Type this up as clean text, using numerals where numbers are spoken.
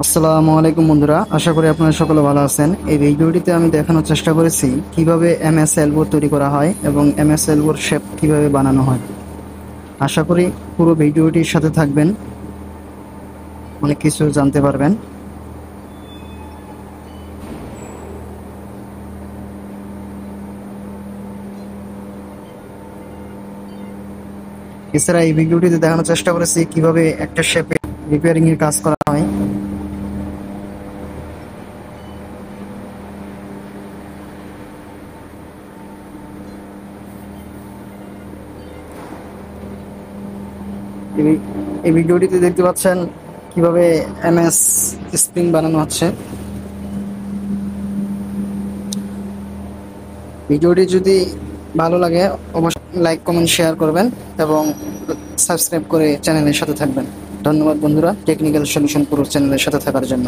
আসসালামু আলাইকুম বন্ধুরা, আশা করি আপনারা সকলে ভালো আছেন। এই ভিডিওটিতে আমি দেখানোর চেষ্টা করেছি কিভাবে এমএস এলবো তৈরি করা হয় এবং এমএস এলবোর শেপ কিভাবে বানানো হয়। আশা করি পুরো ভিডিওটির সাথে থাকবেন, অনেক কিছু জানতে পারবেন। এছাড়া এই ভিডিওটিতে দেখানোর চেষ্টা করেছি কিভাবে একটা শেপে রিপেয়ারিং এর কাজ করা হয়। এই এই ভিডিওটিতে দেখতে পাচ্ছেন কিভাবে এমএস স্প্রিং বানানো হচ্ছে। ভিডিওটি যদি ভালো লাগে অবশ্যই লাইক কমেন্ট শেয়ার করবেন এবং সাবস্ক্রাইব করে চ্যানেলের সাথে থাকবেন। ধন্যবাদ বন্ধুরা, টেকনিক্যাল সলিউশন পুরো চ্যানেলের সাথে থাকার জন্য।